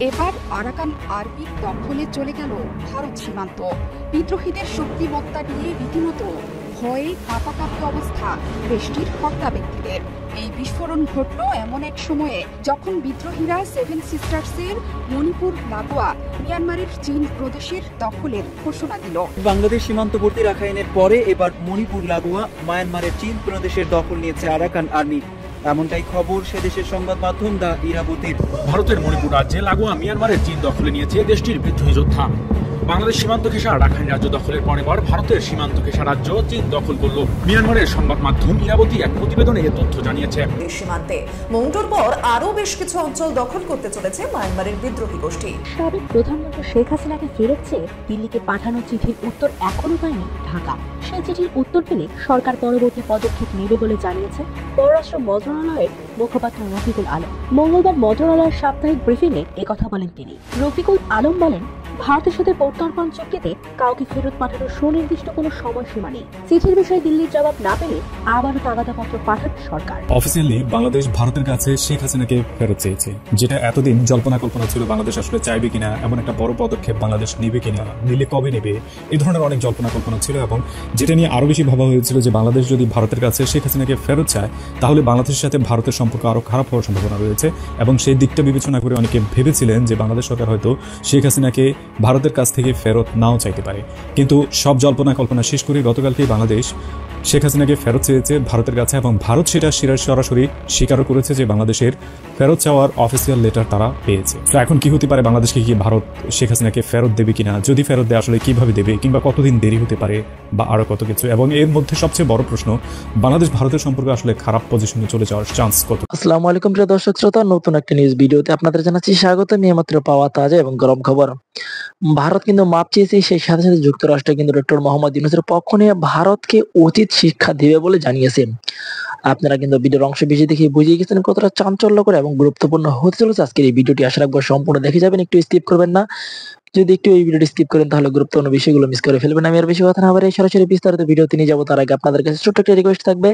এবার আরাকান আর্মির দখলে চলে গেল ভারত সীমান্ত। বিদ্রোহীদের শক্তিমত্তা নিয়ে রীতিমতো ভয়ে কাঁপাকাঁপি অবস্থা দেশটির কর্তা ব্যক্তিদের। এই বিস্ফোরণ ঘটল এমন এক সময়ে যখন বিদ্রোহীরা সেভেন সিস্টার্সের মণিপুর লাগোয়া মিয়ানমারের চীন প্রদেশের দখলের ঘোষণা দিল। বাংলাদেশ সীমান্তবর্তী রাখাইনের পরে এবার মণিপুর লাগোয়া মায়ানমারের চীন প্রদেশের দখল নিয়েছে আরাকান আর্মি। এমনটাই খবর সে দেশের সংবাদ মাধ্যম দ্য ইরাবতীর। ভারতের মণিপুর রাজ্যে লাগোয়া মিয়ানমারের চীন দখলে নিয়েছে দেশটির বিদ্রোহী যোদ্ধা। বাংলাদেশ সীমান্ত ঘেঁষা রাখাইন রাজ্য দখলের পর ভারতের সীমান্ত ঘেঁষা রাজ্য চীন দখল করল। মিয়ানমারের সংবাদ মাধ্যম ইরাবতী এক প্রতিবেদনে এ তথ্য জানিয়েছে। সীমান্তে মংডুর পর আরো বেশ কিছু অঞ্চল দখল করতে চলেছে মায়ানমারের বিদ্রোহী গোষ্ঠী। সাবেক প্রধানমন্ত্রী শেখ হাসিনাকে ফেরত চেয়ে দিল্লিকে পাঠানো চিঠির উত্তর এখনো পায়নি ঢাকা। সেই চিঠির উত্তর পেলে সরকার পরবর্তী পদক্ষেপ নেবে বলে জানিয়েছে পররাষ্ট্র মন্ত্রণালয়ের মুখপাত্র রফিকুল আলম। মঙ্গলবার মন্ত্রণালয়ের সাপ্তাহিক ব্রিফিংয়ে একথা বলেন তিনি। রফিকুল আলম বলেন, ভারতের সাথে প্রত্যর্পণ চুক্তিতে কাউকে ফেরত পাঠানোর সুনির্দিষ্ট কোনো সময়সীমা নেই। চিঠির বিষয়ে দিল্লির জবাব না পেলে আবারও তাগাদাপত্র পাঠাবে সরকার। অফিসিয়ালি বাংলাদেশ ভারতের কাছে শেখ হাসিনাকে ফেরত চেয়েছে, যেটা এতদিন জল্পনা কল্পনা ছিল বাংলাদেশ আসলে চাইবে কিনা, এমন একটা বড় পদক্ষেপ বাংলাদেশ নেবে কিনা, নিলে কবে নেবে, এই ধরনের অনেক জল্পনা কল্পনা ছিল। এবং যেটা নিয়ে আরো বেশি ভাবা হয়েছিল যে বাংলাদেশ যদি ভারতের কাছে শেখ হাসিনাকে ফেরত চায় তাহলে বাংলাদেশের সাথে ভারতের সম্পর্ক আরো খারাপ হওয়ার সম্ভাবনা রয়েছে। এবং সেই দিকটা বিবেচনা করে অনেকে ভেবেছিলেন যে বাংলাদেশ সরকার হয়তো শেখ হাসিনাকে ভারতের কাছ থেকে ফেরত নাও চাইতে পারে। কিন্তু সব জল্পনা কল্পনা শেষ করে গতকালকেই বাংলাদেশ শেখ হাসিনাকে ফেরত চেয়েছে ভারতের কাছে, এবং ভারত সেটা সরাসরি স্বীকারও করেছে যে বাংলাদেশের ফেরত চাওয়ার অফিসিয়াল লেটার তারা পেয়েছে। তো এখন কি হতে পারে, বাংলাদেশকে কি ভারত শেখ হাসিনাকে ফেরত দেবে কিনা, যদি ফেরত দেয় আসলে কিভাবে দেবে, কিংবা কতদিন দেরি হতে পারে, বা আরো কত কিছু। এবং এর মধ্যে সবচেয়ে বড় প্রশ্ন, বাংলাদেশ ভারতের সম্পর্ক আসলে খারাপ পজিশনে চলে যাওয়ার চান্স কত? আসসালামু আলাইকুম প্রিয় দর্শক শ্রোতা, নতুন একটা নিউজ ভিডিওতে আপনাদের জানাচ্ছি স্বাগত। এইমাত্র পাওয়া তাজা এবং গরম খবর। ভারত কিন্তু মাপ চেয়েছে, সেই সাথে সাথে যুক্তরাষ্ট্র কিন্তু ডক্টর মোহাম্মদ ইউনূসের পক্ষ নিয়ে ভারতকে উচিত শিক্ষা দিবে বলে জানিয়েছে। আপনারা কিন্তু ভিডিওর অংশ বেশি দেখে বুঝিয়ে গেছেন কতটা চাঞ্চল্যকর এবং গুরুত্বপূর্ণ হতে চলেছে আজকের এই ভিডিওটি। আশা রাখবো সম্পূর্ণ দেখে যাবেন, একটু স্কিপ করবেন না। যদি একটু এই ভিডিওটি স্কিপ করেন তাহলে গুরুত্বপূর্ণ বিষয়গুলো মিস করে ফেলবেন। আমি আর বেশি কথা না বলে সরাসরি বিস্তারিত ভিডিওতে নিয়ে যাবো। তার আগে আপনাদের কাছে ছোট্ট একটা রিকোয়েস্ট থাকবে,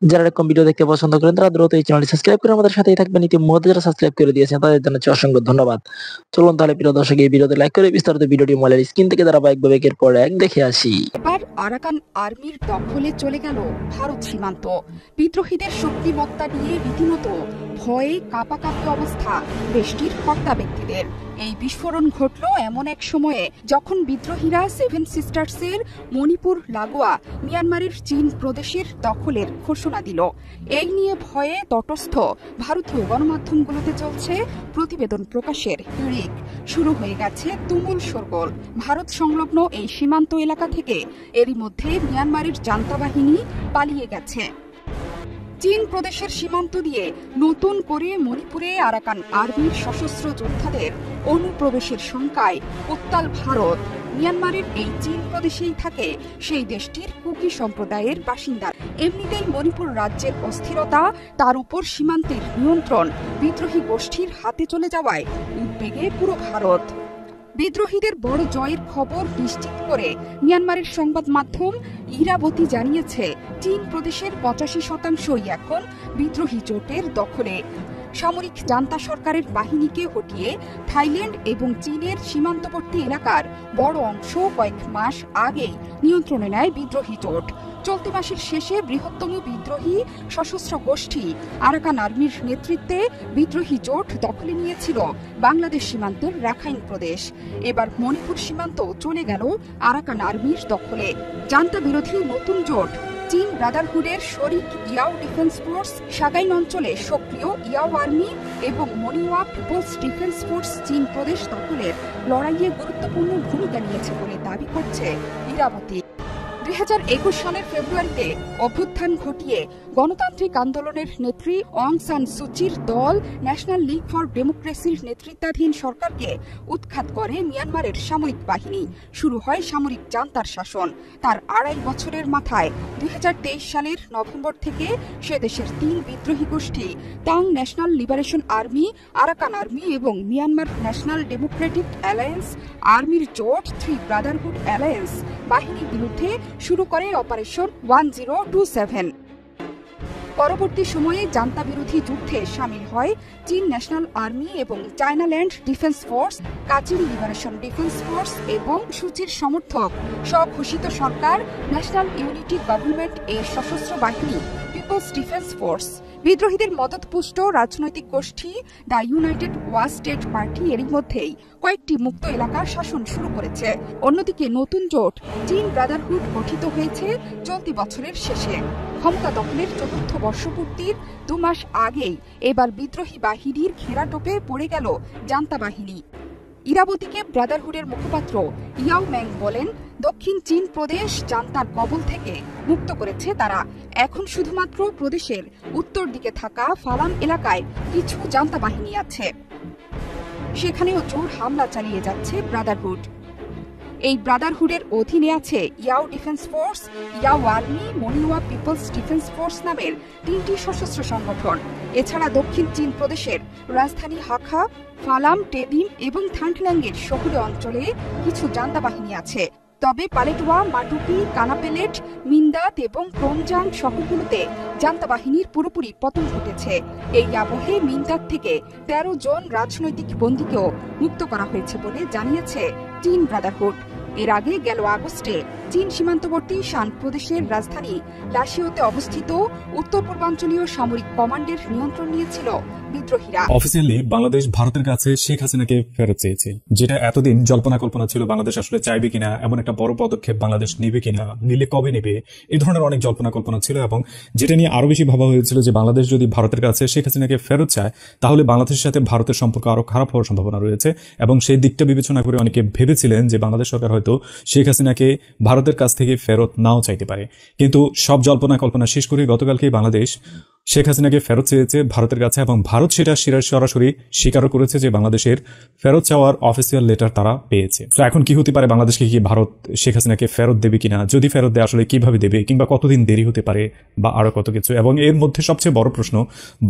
যারা এরকম ভিডিও দেখতে পছন্দ করেন তারা দ্রুত এই চ্যানেলটি সাবস্ক্রাইব করে আমাদের সাথেই থাকবেন। ইতিমধ্যে যারা সাবস্ক্রাইব করে দিয়েছেন তাদের জানাচ্ছি অসংখ্য ধন্যবাদ। চলুন তাহলে প্রিয় দর্শক এই ভিডিওতে লাইক করে বিস্তারিত ভিডিওটি মোবাইলের স্ক্রিন থেকে ধারাবাহিকভাবে একের পর এক দেখে আসি। এবার আরাকান আর্মির দখলে চলে গেল ভারত সীমান্ত। বিদ্রোহীদের শক্তিমত্তা নিয়ে রীতিমতো ভয়ে কাঁপাকাঁপি অবস্থা দেশটির কর্তা ব্যক্তিদের। এই বিস্ফোরণ ঘটল এমন এক সময়ে যখন বিদ্রোহীরা সেভেন সিস্টার্সের মণিপুর লাগোয়া মিয়ানমারের চীন প্রদেশের দখলের ঘোষণা দিল। এই নিয়ে ভয়ে তটস্থ ভারতীয় গণমাধ্যমগুলোতে চলছে প্রতিবেদন প্রকাশের হিড়িক। শুরু হয়ে গেছে তুমুল শোরগোল। ভারত সংলগ্ন এই সীমান্ত এলাকা থেকে এরই মধ্যে মিয়ানমারের জান্তা বাহিনী পালিয়ে গেছে। চীন প্রদেশের সীমান্ত দিয়ে নতুন করে মণিপুরে আরাকান আর্মির সশস্ত্র যোদ্ধাদের অনুপ্রবেশের শঙ্কায় উত্তাল ভারত। মিয়ানমারের এই চীন প্রদেশেই থাকে সেই দেশটির কুকি সম্প্রদায়ের বাসিন্দা। এমনিতেই মণিপুর রাজ্যের অস্থিরতা, তার উপর সীমান্তের নিয়ন্ত্রণ বিদ্রোহী গোষ্ঠীর হাতে চলে যাওয়ায় উদ্বেগে পুরো ভারত। বিদ্রোহীদের বড় জয়ের খবর নিশ্চিত করে মিয়ানমারের সংবাদ মাধ্যম ইরাবতী জানিয়েছে, চীন প্রদেশের 85% এখন বিদ্রোহী জোটের দখলে। সামরিক জান্তা সরকারের বাহিনীকে হটিয়ে থাইল্যান্ড এবং চীনের সীমান্তবর্তী এলাকার বড় অংশ কয়েক মাস আগেই নিয়ন্ত্রণে নেয় বিদ্রোহী জোট। চলতি মাসের শেষে বৃহত্তম বিদ্রোহী সশস্ত্র গোষ্ঠী আরাকান আর্মির নেতৃত্বে বিদ্রোহী জোট দখলে নিয়েছিল বাংলাদেশ সীমান্তের রাখাইন প্রদেশ। এবার মণিপুর সীমান্ত চলে গেল আরাকান আর্মির দখলে। জান্তা বিরোধী নতুন জোট চীন ব্রাদারহুডের শরিক ইয়াও ডিফেন্স ফোর্স সাগাইন অঞ্চলে সক্রিয় ইয়াও আর্মি এবং মনিওয়া পিপলস ডিফেন্স ফোর্স চীন প্রদেশ দখলের লড়াইয়ে গুরুত্বপূর্ণ ভূমিকা নিয়েছে বলে দাবি করছে ইরাবতী। 2021 সালের ফেব্রুয়ারিতে অভ্যুত্থান ঘটিয়ে গণতান্ত্রিক আন্দোলনের নেত্রী অং সান সুচির দল ন্যাশনাল লীগ ফর ডেমোক্রেসির নেতৃত্বাধীন সরকারকে উৎখাত করে মিয়ানমারের সামরিক বাহিনী। শুরু হয় সামরিক জান্তার শাসন। তার 2.5 বছরের মাথায় 2023 সালের নভেম্বর থেকে সে দেশের 3 বিদ্রোহী গোষ্ঠী Ta'ang National Liberation Army, Arakan Army এবং মিয়ানমার ন্যাশনাল ডেমোক্রেটিক অ্যালায়েন্স আর্মির জোট 3 ব্রাদারহুড অ্যালায়েন্স বাহিনীর বিরুদ্ধে শুরু করে অপারেশন 1027। পরবর্তী সময়ে জান্তা বিরোধী যুদ্ধে সামিল হয় চীন ন্যাশনাল আর্মি এবং Chinland Defence Force, Kachin Liberation Defence Force এবং সুচির সমর্থক স্বঘোষিত সরকার ন্যাশনাল ইউনিটি গভর্নমেন্ট এর সশস্ত্র বাহিনী পিপলস ডিফেন্স ফোর্স। বিদ্রোহীদের মদতপুষ্ট রাজনৈতিক গোষ্ঠী দ্য ইউনাইটেড ওয়া স্টেট পার্টি এরই মধ্যেই কয়েকটি মুক্ত এলাকার শাসন শুরু করেছে। অন্যদিকে নতুন জোট চীন ব্রাদারহুড গঠিত হয়েছে চলতি বছরের শেষে। ক্ষমতা দখলের ৪র্থ বর্ষপূর্তির ২ মাস আগেই এবার বিদ্রোহী বাহিনীর ঘেরাটোপে পড়ে গেল জান্তা বাহিনী। ইরাবতীকে ব্রাদারহুডের মুখপাত্র ইয়াও ম্যাং বলেন, দক্ষিণ চীন প্রদেশ জান্তার কবল থেকে মুক্ত করেছে তারা। এখন শুধুমাত্র প্রদেশের উত্তর দিকে থাকা ফালাম এলাকায় কিছু জান্তা বাহিনী আছে, সেখানেও জোর হামলা চালিয়ে যাচ্ছে ব্রাদারহুড। এই ব্রাদারহুডের অধীনে আছে ইয়াও ডিফেন্স ফোর্স, ইয়াও আর্মি, মনিওয়া পিপলস ডিফেন্স ফোর্স নামের 3টি সশস্ত্র সংগঠন। এছাড়া দক্ষিণ চীন প্রদেশের রাজধানী হাখা, ফালাম, টেবিম এবং থান্টল্যাংয়ের শহুরে অঞ্চলে কিছু জান্তা বাহিনী আছে। তবে পালেটুয়া, মাটুপি, কানাপেলেট, মিন্দাত এবং ক্রোনজাং শহরগুলোতে জান্তা বাহিনীর পুরোপুরি পতন ঘটেছে। এই আবহে মিন্দাত থেকে 13 জন রাজনৈতিক বন্দীকেও মুক্ত করা হয়েছে বলে জানিয়েছে চীন ব্রাদারহুড। এর আগে গেল আগস্টে চীন সীমান্তবর্তী শান প্রদেশের রাজধানী লাসিওতে অবস্থিত উত্তর পূর্বাঞ্চলীয় সামরিক কমান্ডের নিয়ন্ত্রণ নিয়েছিল বিদ্রোহীরা। অফিসিয়ালি বাংলাদেশ ভারতের কাছে শেখ হাসিনাকে ফেরত চেয়েছে, যেটা এতদিন জল্পনা কল্পনা ছিল বাংলাদেশ আসলে চাইবে কিনা, এমন একটা বড় পদক্ষেপ বাংলাদেশ নেবে কিনা, নিলে কবে নেবে, এই ধরনের অনেক জল্পনা কল্পনা ছিল। এবং যেটা নিয়ে আরো বেশি ভাবা হয়েছিল যে বাংলাদেশ যদি ভারতের কাছে শেখ হাসিনাকে ফেরত চায় তাহলে বাংলাদেশের সাথে ভারতের সম্পর্ক আরো খারাপ হওয়ার সম্ভাবনা রয়েছে। এবং সেই দিকটা বিবেচনা করে অনেকে ভেবেছিলেন যে বাংলাদেশ সরকার হয়তো শেখ হাসিনাকে ভারতের কাছ থেকে ফেরত নাও চাইতে পারে। কিন্তু সব জল্পনা কল্পনা শেষ করে গতকালকেই বাংলাদেশ শেখ হাসিনাকে ফেরত চেয়েছে ভারতের কাছে, এবং ভারত সেটা সরাসরি স্বীকারও করেছে যে বাংলাদেশের ফেরত চাওয়ার অফিসিয়াল লেটার তারা পেয়েছে। তো এখন কি হতে পারে, বাংলাদেশকে কি ভারত শেখ হাসিনাকে ফেরত দেবে কিনা, যদি ফেরত দেয় আসলে কিভাবে দেবে, কিংবা কতদিন দেরি হতে পারে, বা আরো কত কিছু। এবং এর মধ্যে সবচেয়ে বড় প্রশ্ন,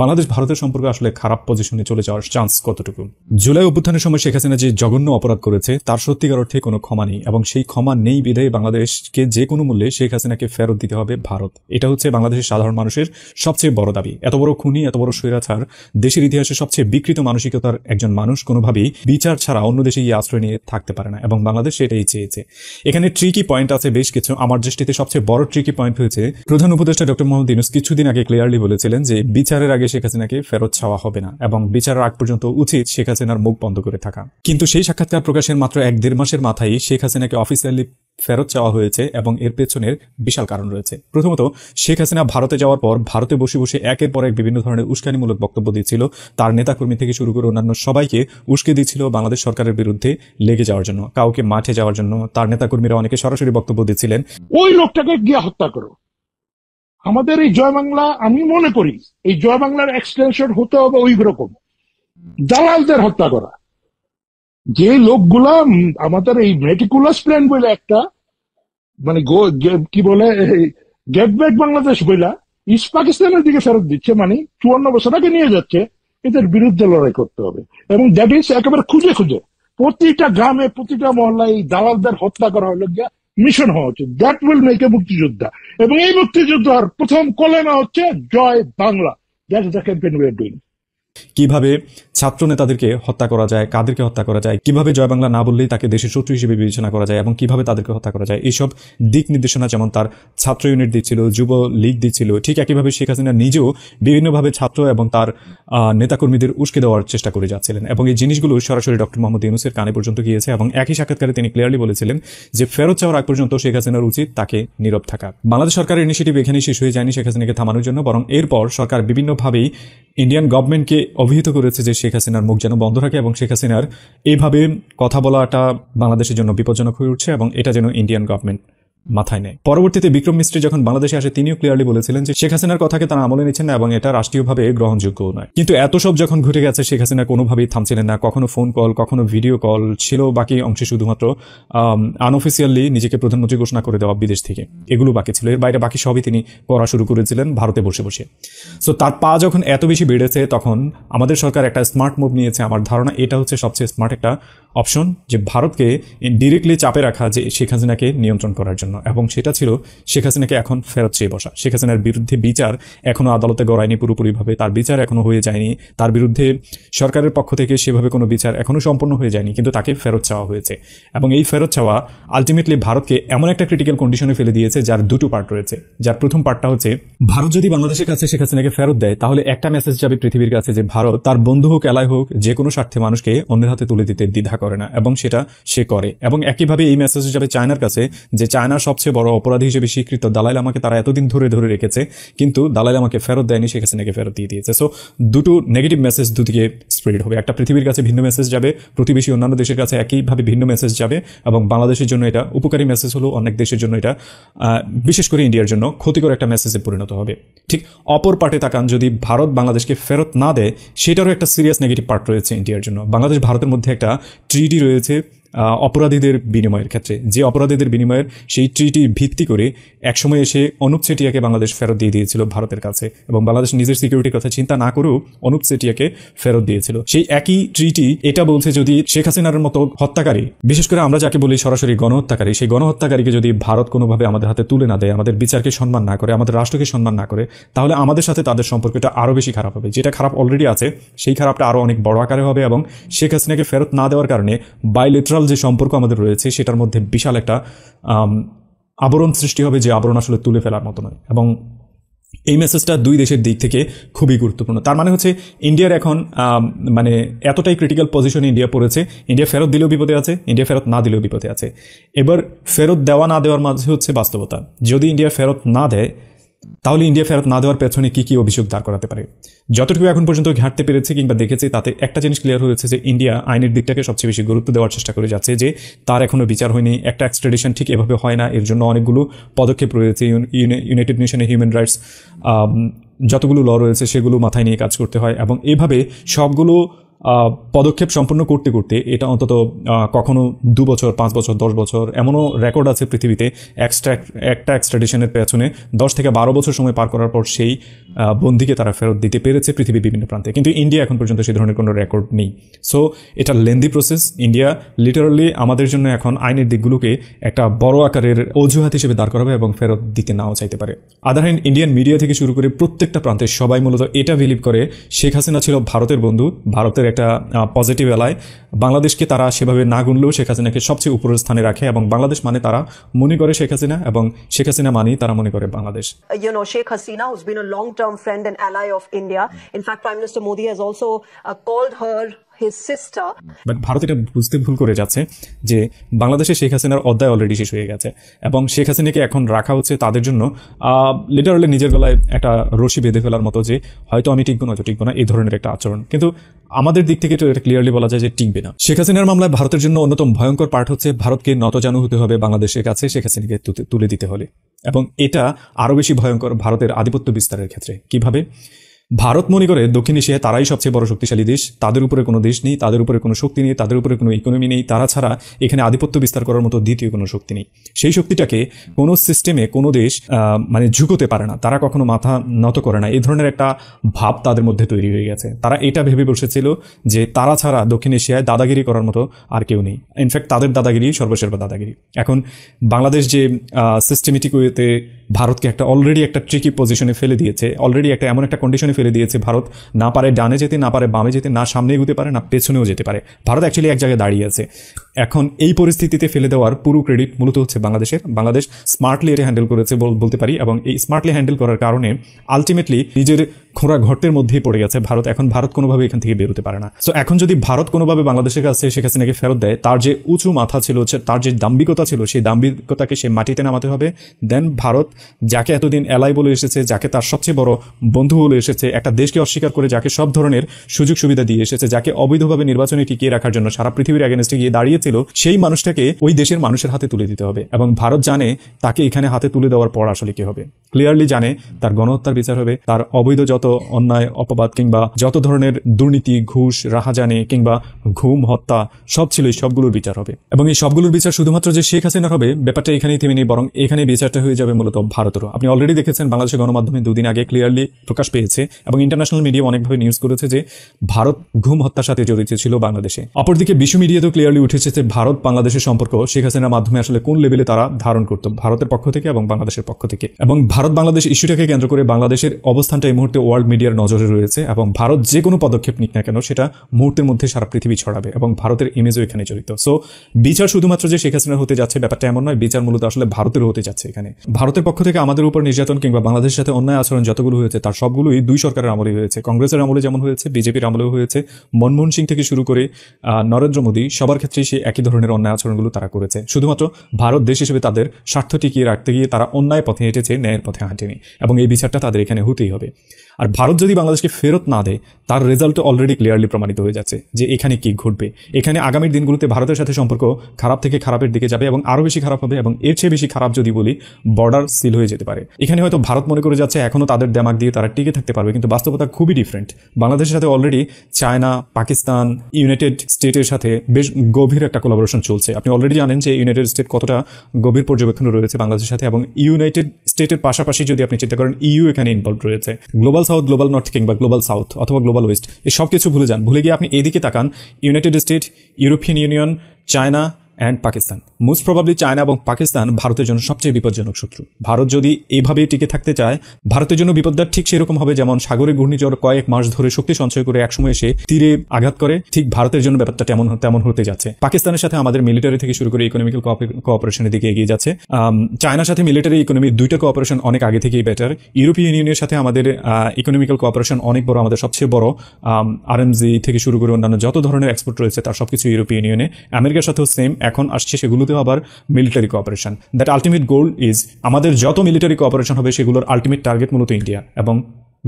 বাংলাদেশ ভারতের সম্পর্ক আসলে খারাপ পজিশনে চলে যাওয়ার চান্স কতটুকু। জুলাই অভ্যুত্থানের সময় শেখ হাসিনা যে জঘন্য অপরাধ করেছে তার সত্যিকার অর্থে কোনো ক্ষমা নেই, এবং সেই ক্ষমা নেই বিধায় বাংলাদেশকে যে কোনো মূল্যে শেখ হাসিনাকে ফেরত দিতে হবে ভারত। এটা হচ্ছে বাংলাদেশের সাধারণ মানুষের সবচেয়ে বড় দাবি। এত বড় খুনি, এত বড় স্বৈরাচার, দেশের ইতিহাসে সবচেয়ে বিকৃত মানসিকতার একজন মানুষ কোনোভাবেই বিচার ছাড়া অন্য দেশে গিয়ে আশ্রয় নিয়ে থাকতে পারে না, এবং বাংলাদেশ সেটাই চেয়েছে। এখানে ট্রিকি পয়েন্ট আছে বেশ কিছু। আমার দৃষ্টিতে সবচেয়ে বড় ট্রিকি পয়েন্ট হয়েছে, প্রধান উপদেষ্টা ডক্টর মোহাম্মদ ইউনূস কিছুদিন আগে ক্লিয়ারলি বলেছিলেন যে বিচারের আগে শেখ হাসিনাকে ফেরত চাওয়া হবে না, এবং বিচারের আগ পর্যন্ত উচিত শেখ হাসিনার মুখ বন্ধ করে থাকা। কিন্তু সেই সাক্ষাৎকার প্রকাশের মাত্র 1-1.5 মাসের মাথায় শেখ হাসিনাকে অফিসিয়ালি ফেরত চাওয়া হয়েছে, এবং এর পেছনের বিশাল কারণ রয়েছে। প্রথমত, শেখ হাসিনা ভারতে যাওয়ার পর ভারতে বসে বসে একের পর এক বিভিন্ন ধরনের উস্কানিমূলক বক্তব্য দিচ্ছিল। তার নেতাকর্মী থেকে শুরু করে অন্যান্য সবাইকে উস্কে দিচ্ছিল বাংলাদেশ সরকারের বিরুদ্ধে লেগে যাওয়ার জন্য, কাউকে মাঠে যাওয়ার জন্য। তার নেতাকর্মীরা অনেকে সরাসরি বক্তব্য দিচ্ছিলেন, ওই লোকটাকে গিয়ে হত্যা করো। আমাদের এই জয় বাংলা, আমি মনে করি এই জয় বাংলার এক্সটেনশন হতে হবে ওই রকম দালালদের হত্যা করা। যে লোকগুলা আমাদের এই মেটিকুলাস প্ল্যান বলে একটা, মানে কি বলে গেট ব্যাক বাংলাদেশ বইলা ইস্ট পাকিস্তানের দিকে ফেরত দিচ্ছে, মানে 54 বছর আগে নিয়ে যাচ্ছে, এদের বিরুদ্ধে লড়াই করতে হবে। এবং দ্যাট ইজ একেবারে খুঁজে খুঁজে প্রতিটা গ্রামে, প্রতিটা মহল্লায় এই দালালদের হত্যা করা হলো গিয়া মিশন হওয়া উচিত। দ্যাট উইল মেক এ মুক্তিযোদ্ধা। এবং এই মুক্তিযোদ্ধার প্রথম কলেমা হচ্ছে জয় Bangla. That is the campaign we are doing. কিভাবে ছাত্র নেতাদেরকে হত্যা করা যায়, কাদেরকে হত্যা করা যায়, কিভাবে জয় বাংলা না বললেই তাকে দেশের শত্রু হিসেবে বিবেচনা করা যায়, এবং কিভাবে তাদেরকে হত্যা করা যায়, এইসব দিক নির্দেশনা যেমন তার ছাত্র ইউনিট দিচ্ছিল, যুব লীগ দিচ্ছিল, ঠিক একইভাবে শেখ হাসিনা নিজেও বিভিন্নভাবে ছাত্র এবং তার নেতাকর্মীদের উস্কে দেওয়ার চেষ্টা করে যাচ্ছিলেন। এবং এই জিনিসগুলো সরাসরি ডক্টর মোহাম্মদ ইউনূসের কানে পর্যন্ত গিয়েছে, এবং একই সাক্ষাৎকারে তিনি ক্লিয়ারলি বলেছিলেন যে ফেরত চাওয়ার আগ পর্যন্ত শেখ হাসিনার উচিত তাকে নীরব থাকা। বাংলাদেশ সরকারের ইনিশিয়েটিভ এখানেই শেষ হয়ে যায়নি শেখ হাসিনাকে থামানোর জন্য, বরং এরপর সরকার বিভিন্নভাবেই ইন্ডিয়ান গভর্নমেন্টকে অভিহিত করেছে যে শেখ হাসিনার মুখ যেন বন্ধ রাখে, এবং শেখ হাসিনার এইভাবে কথা বলাটা বাংলাদেশের জন্য বিপজ্জনক হয়ে উঠছে, এবং এটা যেন ইন্ডিয়ান গভর্নমেন্ট মাথায় নেয়। পরবর্তীতে বিক্রম মিস্ত্রি যখন বাংলাদেশে আসে তিনিও ক্লিয়ারলি বলেছিলেন যে শেখ হাসিনার কথাকে তারা আমলে নিচ্ছেন না, এবং এটা রাষ্ট্রীয়ভাবে গ্রহণযোগ্য নয়। কিন্তু এত সব যখন ঘটে গেছে, শেখ হাসিনা কোনোভাবেই থামছিলেন না। কখনো ফোন কল, কখনো ভিডিও কল ছিল, বাকি অংশে শুধুমাত্র আনঅফিসিয়ালি নিজেকে প্রধানমন্ত্রী ঘোষণা করে দেওয়া বিদেশ থেকে, এগুলো বাকি ছিল। এর বাইরে বাকি সবই তিনি করা শুরু করেছিলেন ভারতে বসে বসে। সো তার পা যখন এত বেশি বেড়েছে, তখন আমাদের সরকার একটা স্মার্ট মুভ নিয়েছে। আমার ধারণা এটা হচ্ছে সবচেয়ে স্মার্ট একটা অপশন, যে ভারতকে ডিরেক্টলি চাপে রাখা যে শেখ হাসিনাকে নিয়ন্ত্রণ করার জন্য, এবং সেটা ছিল শেখ হাসিনাকে এখন ফেরত চেয়ে বসা। শেখ হাসিনার বিরুদ্ধে বিচার এখনো আদালতে গড়ায়নি পুরোপুরিভাবে, তার বিচার এখনো হয়ে যায়নি, তার বিরুদ্ধে সরকারের পক্ষ থেকে সেভাবে কোনো বিচার এখনো সম্পন্ন হয়ে যায়নি, কিন্তু তাকে ফেরত চাওয়া হয়েছে। এবং এই ফেরত চাওয়া আলটিমেটলি ভারতকে এমন একটা ক্রিটিক্যাল কন্ডিশনে ফেলে দিয়েছে যার দুটো পার্ট রয়েছে। যার প্রথম পার্টটা হচ্ছে, ভারত যদি বাংলাদেশের কাছে শেখ হাসিনাকে ফেরত দেয় তাহলে একটা মেসেজ যাবে পৃথিবীর কাছে যে ভারত তার বন্ধু হোক এলাই হোক যে কোনো স্বার্থে মানুষকে অন্যের হাতে তুলে দিতে দ্বিধা করে না, এবং সেটা সে করে। এবং একইভাবে এই মেসেজ যাবে চায়নার কাছে যে চায়নার সবচেয়ে বড় অপরাধী হিসেবে স্বীকৃত দালাই লামাকে তারা এতদিন ধরে রেখেছে, কিন্তু দালাই লামাকে ফেরত দেয়নি, শেখ হাসিনাকে ফেরত দিয়ে দিয়েছে। সো দুটো নেগেটিভ মেসেজ দুদিকে স্প্রেড হবে। একটা পৃথিবীর কাছে ভিন্ন মেসেজ যাবে, প্রতিবেশী অন্যান্য দেশের কাছে একইভাবে ভিন্ন মেসেজ যাবে, এবং বাংলাদেশের জন্য এটা উপকারী মেসেজ হলো, অনেক দেশের জন্য এটা বিশেষ করে ইন্ডিয়ার জন্য ক্ষতিকর একটা মেসেজে পরিণত হবে। ঠিক অপর পার্টে তাকান, যদি ভারত বাংলাদেশকে ফেরত না দেয় সেটারও একটা সিরিয়াস নেগেটিভ পার্ট রয়েছে ইন্ডিয়ার জন্য। বাংলাদেশ ভারতের মধ্যে একটা ট্রিটি রয়েছে অপরাধীদের বিনিময়ের ক্ষেত্রে, যে অপরাধীদের বিনিময়ের সেই ট্রিটি ভিত্তি করে একসময় এসে অনুপ চেটিয়াকে বাংলাদেশ ফেরত দিয়ে দিয়েছিল ভারতের কাছে, এবং বাংলাদেশ নিজের সিকিউরিটির কথা চিন্তা না করেও অনুপ চেটিয়াকে ফেরত দিয়েছিল। সেই একই ট্রিটি এটা বলছে, যদি শেখ হাসিনার মতো হত্যাকারী, বিশেষ করে আমরা যাকে বলি সরাসরি গণহত্যাকারী, সেই গণহত্যাকারীকে যদি ভারত কোনোভাবে আমাদের হাতে তুলে না দেয়, আমাদের বিচারকে সম্মান না করে, আমাদের রাষ্ট্রকে সম্মান না করে, তাহলে আমাদের সাথে তাদের সম্পর্কটা আরও বেশি খারাপ হবে। যেটা খারাপ অলরেডি আছে সেই খারাপটা আরও অনেক বড় আকারে হবে, এবং শেখ হাসিনাকে ফেরত না দেওয়ার কারণে বাইলেটারাল যে সম্পর্ক আমাদের রয়েছে সেটার মধ্যে বিশাল একটা আবরণ সৃষ্টি হবে, যে আবরণ আসলে তুলে ফেলার মতো নয়। এবং এই মেসেজটা দুই দেশের দিক থেকে খুবই গুরুত্বপূর্ণ। তার মানে হচ্ছে ইন্ডিয়ার এখন মানে এতটাই ক্রিটিক্যাল পজিশনে ইন্ডিয়া পড়েছে, ইন্ডিয়া ফেরত দিলেও বিপদে আছে, ইন্ডিয়া ফেরত না দিলেও বিপদে আছে। এবার ফেরত দেওয়া না দেওয়ার মাঝে হচ্ছে বাস্তবতা। যদি ইন্ডিয়া ফেরত না দেয় তাহলে ইন্ডিয়া ফেরত না দেওয়ার পেছনে কি কি অভিযোগ দাঁড় করাতে পারে। যতটুকু এখন পর্যন্ত ঘাটতে পেরেছে কিংবা দেখেছে, তাতে একটা জিনিস ক্লিয়ার হয়েছে যে ইন্ডিয়া আইনের দিকটাকে সবচেয়ে বেশি গুরুত্ব দেওয়ার চেষ্টা করে যাচ্ছে, যে তার এখনো বিচার হয়নি, একটা এক্সট্রাডিশন ঠিক এভাবে হয় না, এর জন্য অনেকগুলো পদক্ষেপ রয়েছে। ইউনাইটেড নেশনে হিউম্যান রাইটস যতগুলো ল রয়েছে সেগুলো মাথায় নিয়ে কাজ করতে হয়, এবং এভাবে সবগুলো পদক্ষেপ সম্পন্ন করতে করতে এটা অন্তত কখনো 2 বছর, 5 বছর, 10 বছর, এমনও রেকর্ড আছে পৃথিবীতে একটা এক্সট্রাডিশনের পেছনে 10 থেকে 12 বছর সময় পার করার পর সেই বন্দীকে তারা ফেরত দিতে পেরেছে পৃথিবীর বিভিন্ন প্রান্তে। কিন্তু ইন্ডিয়া এখন পর্যন্ত সেই ধরনের কোনো রেকর্ড নেই। সো এটা লেন্দি প্রসেস। ইন্ডিয়া লিটারালি আমাদের জন্য এখন আইনের দিকগুলোকে একটা বড় আকারের অজুহাত হিসেবে দাঁড় করাবে এবং ফেরত দিতে নাও চাইতে পারে। আদার হ্যান্ড ইন্ডিয়ান মিডিয়া থেকে শুরু করে প্রত্যেকটা প্রান্তে সবাই মূলত এটা বিলিভ করে শেখ হাসিনা ছিল ভারতের বন্ধু, ভারতের একটা পজিটিভ এলায়। বাংলাদেশকে তারা সেভাবে না গুনলেও শেখ হাসিনাকে সবচেয়ে উপরের স্থানে রাখে, এবং বাংলাদেশ মানে তারা মনে করে শেখ হাসিনা, এবং শেখ হাসিনা মানেই তারা মনে করে Bangladesh. Sheikh Hasina, who's been a long-term friend and ally of India. In fact, Prime Minister Modi has also called her his sister. But Bharat এটা বুঝতে ভুল করে যাচ্ছে যে বাংলাদেশে শেখ হাসিনার অধ্যায় অলরেডি শেষ হয়ে গেছে, এবং শেখ হাসিনাকে এখন রাখা হচ্ছে তাদের জন্য লিটারালি নিজের গলায় একটা রশি বেঁধে ফেলার মতো, যে হয়তো আমি টিকবো না, টিকবো না, এই ধরনের একটা আচরণ। কিন্তু আমাদের দিক থেকে এটা ক্লিয়ারলি বলা যায় যে টিকবে না। শেখ হাসিনার মামলায় ভারতের জন্য অন্যতম ভয়ঙ্কর পার্ট হচ্ছে ভারতকে নতজানু হতে হবে বাংলাদেশের কাছে শেখ হাসিনাকে তুলে দিতে হলে, এবং এটা আরো বেশি ভয়ঙ্কর ভারতের আধিপত্য বিস্তারের ক্ষেত্রে। কিভাবে? ভারত মনে করে দক্ষিণ এশিয়ায় তারাই সবচেয়ে বড় শক্তিশালী দেশ, তাদের উপরে কোনো দেশ নেই, তাদের উপরে কোনো শক্তি নেই, তাদের উপরে কোনো ইকোনমি নেই, তারা ছাড়া এখানে আধিপত্য বিস্তার করার মতো দ্বিতীয় কোনো শক্তি নেই। সেই শক্তিটাকে কোনো সিস্টেমে কোনো দেশ মানে ঝুঁকোতে পারে না, তারা কখনো মাথা নত করে না, এই ধরনের একটা ভাব তাদের মধ্যে তৈরি হয়ে গেছে। তারা এটা ভেবে বসেছিল যে তারা ছাড়া দক্ষিণ এশিয়ায় দাদাগিরি করার মতো আর কেউ নেই। ইনফ্যাক্ট তাদের দাদাগিরি সর্বসের্বা দাদাগিরি। এখন বাংলাদেশ যে সিস্টেমেটিক ওয়েতে ভারতকে একটা অলরেডি একটা ট্রিকি পজিশনে ফেলে দিয়েছে, অলরেডি একটা এমন একটা কন্ডিশনে ফেলে দিয়েছে, ভারত না পারে ডানে যেতে, না পারে বামে যেতে, না সামনে এগোতে পারে, না পেছনেও যেতে পারে। ভারত অ্যাকচুয়ালি এক জায়গায় দাঁড়িয়ে আছে। এখন এই পরিস্থিতিতে ফেলে দেওয়ার পুরো ক্রেডিট মূলত হচ্ছে বাংলাদেশের। বাংলাদেশ স্মার্টলি এটা হ্যান্ডেল করেছে বলতে পারি, এবং এই স্মার্টলি হ্যান্ডেল করার কারণে আলটিমেটলি নিজের খোঁড়া ঘরটের মধ্যেই পড়ে গেছে ভারত। এখন ভারত কোনোভাবে এখান থেকে বেরোতে পারে না। সো এখন যদি ভারত কোনোভাবে বাংলাদেশের কাছে শেখ হাসিনাকে ফেরত দেয়, তার যে উঁচু মাথা ছিল, তার যে দাম্ভিকতা ছিল, সেই দাম্ভিকতাকে সে মাটিতে নামাতে হবে। দেন ভারত যাকে এতদিন এলাই বলে এসেছে, যাকে তার সবচেয়ে বড় বন্ধু বলে এসেছে, একটা দেশকে অস্বীকার করে যাকে সব ধরনের সুযোগ সুবিধা দিয়ে এসেছে, যাকে অবৈধভাবে নির্বাচনে টিকিয়ে রাখার জন্য সারা পৃথিবীর এগেনস্টে গিয়ে দাঁড়িয়েছিল, সেই মানুষটাকে ওই দেশের মানুষের হাতে তুলে দিতে হবে। এবং ভারত জানে তাকে এখানে হাতে তুলে দেওয়ার পর আসলে কি হবে, ক্লিয়ারলি জানে তার গণহত্যার বিচার হবে, তার অবৈধ যত অন্যায় অপবাদ কিংবা যত ধরনের দুর্নীতি, ঘুষ, রাহাজানি কিংবা ঘুম, হত্যা সব ছিল, এই সবগুলোর বিচার হবে। এবং এই সবগুলোর বিচার শুধুমাত্র যে শেখ হাসিনার হবে ব্যাপারটা এখানেই থেমে নেই, বরং এখানে বিচারটা হয়ে যাবে মূলত ভারতেরও। আপনি অলরেডি দেখেছেন বাংলাদেশের গণমাধ্যমে দুদিন আগে ক্লিয়ারলি প্রকাশ পেয়েছে এবং ইন্টারন্যাশনাল মিডিয়া অনেকভাবে নিউজ করেছে যে ভারত ঘুম হত্যার সাথে জড়িত ছিল বাংলাদেশে। অপরদিকে বিশ্ব মিডিয়াতেও ক্লিয়ারলি উঠেছে যে ভারত বাংলাদেশের সম্পর্ক শেখ হাসিনার মাধ্যমে আসলে কোন লেভেলে তারা ধারণ করত, ভারতের পক্ষ থেকে এবং বাংলাদেশের পক্ষ থেকে। এবং ভারত বাংলাদেশ ইস্যুটাকে কেন্দ্র করে বাংলাদেশের অবস্থানটা এই মুহূর্তে ওয়ার্ল্ড মিডিয়ার নজরে রয়েছে এবং ভারত যে কোনো পদক্ষেপ নিক না কেন সেটা মুহূর্তের মধ্যে সারা পৃথিবী ছড়াবে এবং ভারতের ইমেজও এখানে জড়িত। সো বিচার শুধুমাত্র যে শেখ হাসিনার হতে যাচ্ছে ব্যাপারটা এমন নয়, বিচার মূলত আসলে ভারতের হতে যাচ্ছে। এখানে ভারতের পক্ষ থেকে আমাদের উপর নির্যাতন কিংবা বাংলাদেশের সাথে অন্যায় আচরণ যতগুলো হয়েছে তার সবগুলোই দুই সরকারের আমলে হয়েছে। কংগ্রেসের আমলে যেমন হয়েছে, বিজেপির আমলেও হয়েছে, মনমোহন সিং থেকে শুরু করে নরেন্দ্র মোদী, সবার ক্ষেত্রেই সেই একই ধরনের অন্যায় আচরণগুলো তারা করেছে। শুধুমাত্র ভারত দেশ হিসেবে তাদের স্বার্থ টিকিয়ে রাখতে গিয়ে তারা অন্যায় পথে হেঁটেছে, ন্যায়ের পথে হাঁটেনি এবং এই বিচারটা তাদের এখানে হতেই হবে। আর ভারত যদি বাংলাদেশকে ফেরত না দেয় তার রেজাল্ট অলরেডি ক্লিয়ারলি প্রমাণিত হয়ে যাচ্ছে যে এখানে কি ঘটবে। এখানে আগামীর দিনগুলোতে ভারতের সাথে সম্পর্ক খারাপ থেকে খারাপের দিকে যাবে এবং আরও বেশি খারাপ হবে এবং এর চেয়ে বেশি খারাপ যদি বলি বর্ডার সিল হয়ে যেতে পারে। এখানে হয়তো ভারত মনে করে যাচ্ছে এখনও তাদের দেমাগ দিয়ে তারা টিকে থাকতে পারবে, কিন্তু বাস্তবতা খুবই ডিফারেন্ট। বাংলাদেশের সাথে অলরেডি চায়না, পাকিস্তান, ইউনাইটেড স্টেটের সাথে বেশ গভীর একটা কোলাবোরেশন চলছে। আপনি অলরেডি জানেন যে ইউনাইটেড স্টেট কতটা গভীর পর্যবেক্ষণ রয়েছে বাংলাদেশের সাথে এবং ইউনাইটেড স্টেটের পাশাপাশি যদি আপনি চিন্তা করেন ইইউ এখানে ইনভলভ রয়েছে। গ্লোবাল সাউথ, গ্লোবাল নর্থ কিংবা গ্লোবাল সাউথ অথবা গ্লোবাল ওয়েস্ট এই সব কিছু ভুলে যান। ভুলে গিয়ে আপনি এদিকে তাকান, United state, European union, China and Pakistan. Most probably China এবং পাকিস্তান ভারতের জন্য সবচেয়ে বিপজ্জনক শত্রু। ভারত যদি এইভাবে টিকে থাকতে চায়, ভারতের জন্য বিপদটা ঠিক সেরকম হবে যেমন সাগরে ঘূর্ণিঝড় কয়েক মাস ধরে শক্তি সঞ্চয় করে একসময় এসে তীরে আঘাত করে, ঠিক ভারতের জন্য ব্যাপারটা তেমন হতে যাচ্ছে। পাকিস্তানের সাথে আমাদের মিলিটারি থেকে শুরু করে ইকোনমিক্যাল কোঅপারেশনের দিকে এগিয়ে যাচ্ছে। চায়নার সাথে মিলিটারি ইকোনমিক দুইটা কোঅপারেশন অনেক আগে থেকেই বেটার। ইউরোপিয়ান ইউনিয়নের সাথে আমাদের ইকোনমিক্যাল কোঅপারেশন অনেক বড়, আমাদের সবচেয়ে বড়। আরএমজি থেকে শুরু করে অন্যান্য যত ধরনের এক্সপোর্ট রয়েছে তার সবকিছু ইউরোপিয়ান ইউনিয়নে। আমেরিকার সাথেও সেম, এখন আসছে সেগুলো আবার military cooperation. That ultimate goal is আমাদের যত মিলিটারি কোঅপারেশন হবে সেগুলোর আলটিমেট টার্গেট মূলত ইন্ডিয়া এবং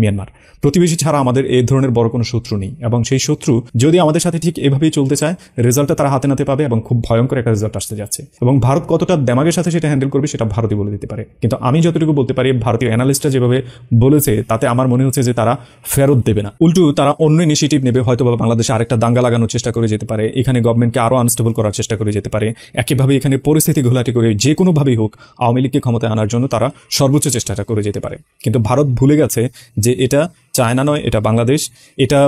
মিয়ানমার। প্রতিবেশী ছাড়া আমাদের এই ধরনের বড় কোনো শত্রু নেই এবং সেই শত্রু যদি আমাদের সাথে ঠিক এভাবেই চলতে চায় রেজাল্টটা তারা হাতে নাতে পাবে এবং খুব ভয়ঙ্কর একটা রেজাল্ট আসতে যাচ্ছে। এবং ভারত কতটা দেমাগের সাথে সেটা হ্যান্ডেল করবে সেটা ভারতই বলে দিতে পারে। কিন্তু আমি যতটুকু বলতে পারি ভারতীয় অ্যানালিস্টরা যেভাবে বলেছে তাতে আমার মনে হচ্ছে যে তারা ফেরত দেবে না, উল্টো তারা অন্য ইনিশিয়েটিভ নেবে। হয়তো বা বাংলাদেশে আরেকটা দাঙ্গা লাগানোর চেষ্টা করে যেতে পারে, এখানে গভর্নমেন্টকে আরও আনস্টেবল করার চেষ্টা করে যেতে পারে, একইভাবে এখানে পরিস্থিতি ঘোলাটি করে যে কোনোভাবেই হোক আওয়ামী লীগকে ক্ষমতায় আনার জন্য তারা সর্বোচ্চ চেষ্টাটা করে যেতে পারে। কিন্তু ভারত ভুলে গেছে যে এটা চায়না নয়, এটা বাংলাদেশ, এটা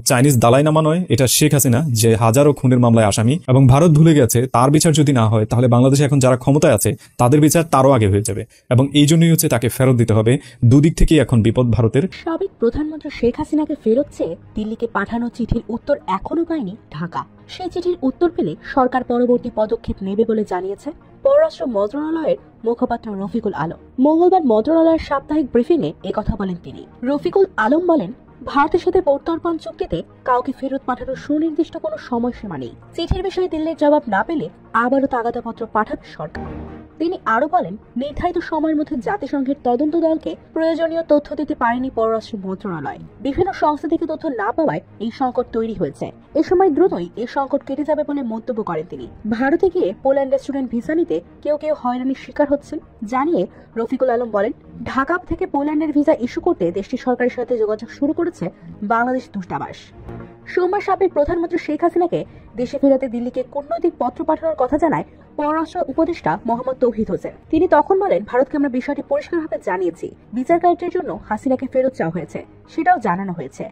চাইনিজ দালাইনামা নয়, এটা শেখ হাসিনা যে হাজারো খুনের মামলায় আসামি। এবং ভারত ভুলে গেছে তার বিচার যদি না হয় তাহলে বাংলাদেশে এখন যারা ক্ষমতায় আছে তাদের বিচার তারও আগে হয়ে যাবে এবং এই জন্যই হচ্ছে তাকে ফেরত দিতে হবে। দুদিক থেকেই এখন বিপদ ভারতের। সাবেক প্রধানমন্ত্রী শেখ হাসিনাকে ফেরত চেয়ে দিল্লিকে পাঠানো চিঠির উত্তর এখনো পায়নি ঢাকা। সেই চিঠির উত্তর পেলে সরকার পরবর্তী পদক্ষেপ নেবে বলে জানিয়েছে পররাষ্ট্র মন্ত্রণালয়ের মুখপাত্র রফিকুল আলম। মঙ্গলবার মন্ত্রণালয়ের সাপ্তাহিক ব্রিফিংয়ে একথা বলেন তিনি। রফিকুল আলম বলেন, ভারতের সাথে প্রত্যর্পণ চুক্তিতে কাউকে ফেরত পাঠানোর সুনির্দিষ্ট কোনো সময়সীমা নেই। চিঠির বিষয়ে দিল্লির জবাব না পেলে আবারও তাগাদাপত্র পাঠাবে সরকার। তিনি আরো বলেন, নির্ধারিত সময়ের মধ্যে জাতিসংঘের তদন্ত দলকে প্রয়োজনীয় তথ্য দিতে পারেনি পররাষ্ট্র মন্ত্রণালয়। বিভিন্ন সংস্থা থেকে তথ্য না পাওয়ায় এই সংকট তৈরি হয়েছে। এ সময় দ্রুতই এই সংকট কেটে যাবে বলে মন্তব্য করেন তিনি। ভারতে গিয়ে পোল্যান্ডের স্টুডেন্ট ভিসা নিতে কেউ হয়রানির শিকার হচ্ছেন জানিয়ে রফিকুল আলম বলেন, ঢাকা থেকে পোল্যান্ডের ভিসা ইস্যু করতে দেশটির সরকারের সাথে যোগাযোগ শুরু করেছে বাংলাদেশ দূতাবাস। সোমবার সাবেক প্রধানমন্ত্রী শেখ হাসিনাকে দেশে ফেরাতে দিল্লিকে কূটনৈতিক পত্র পাঠানোর কথা জানায় পররাষ্ট্র উপদেষ্টা মোহাম্মদ তৌহিদ হোসেন। তিনি তখন বলেন, ভারতকে আমরা বিষয়টি পরিষ্কারভাবে জানিয়েছি, বিচারকার্যের জন্য হাসিনাকে ফেরত চাওয়া হয়েছে, সেটাও জানানো হয়েছে।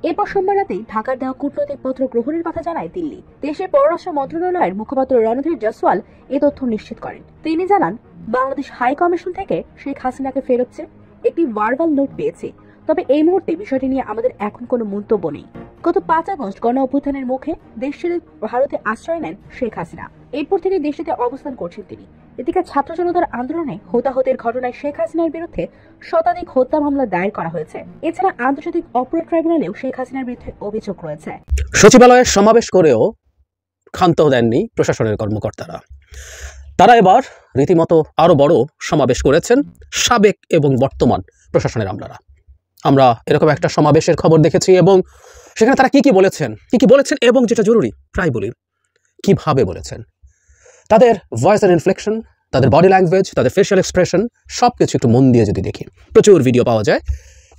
এরপর সোমবার রাতেই ঢাকার দেওয়া কূটনৈতিক পত্র গ্রহণের কথা জানায় দিল্লি। দেশের পররাষ্ট্র মন্ত্রণালয়ের মুখপাত্র রণধীর জয়সওয়াল এ তথ্য নিশ্চিত করেন। তিনি জানান, বাংলাদেশ হাই কমিশন থেকে শেখ হাসিনাকে ফেরত চেয়ে একটি ভার্বাল নোট পেয়েছি, তবে এই মুহূর্তে বিষয়টি নিয়ে আমাদের এখন কোনো মন্তব্য নেই। গত 5 আগস্ট গণ অভ্যুত্থানের মুখে দেশ ছেড়ে ভারতে আশ্রয় নেন শেখ হাসিনা। এরপর থেকে দেশটিতে অবস্থান করছেন তিনি। এদিকে ছাত্র জনতার আন্দোলনে হতাহতের ঘটনায় শেখ হাসিনার বিরুদ্ধে শতাধিক হত্যা মামলা দায়ের করা হয়েছে। এছাড়া আন্তর্জাতিক অপরাধ ট্রাইব্যুনালেও শেখ হাসিনার বিরুদ্ধে অভিযোগ রয়েছে। সচিবালয়ের সমাবেশ করেও ক্ষান্ত দেননি প্রশাসনের কর্মকর্তারা। তারা এবার রীতিমতো আরো বড় সমাবেশ করেছেন সাবেক এবং বর্তমান প্রশাসনের আমলারা। আমরা এরকম একটা সমাবেশের খবর দেখেছি এবং সেখানে তারা কি কি বলেছেন এবং যেটা জরুরি প্রায় বলি কিভাবে বলেছেন, তাদের ভয়েসের ইনফ্লেকশন, তাদের বডি ল্যাঙ্গুয়েজ, তাদের ফেশিয়াল এক্সপ্রেশন সবকিছু একটু মন দিয়ে যদি দেখি প্রচুর ভিডিও পাওয়া যায়।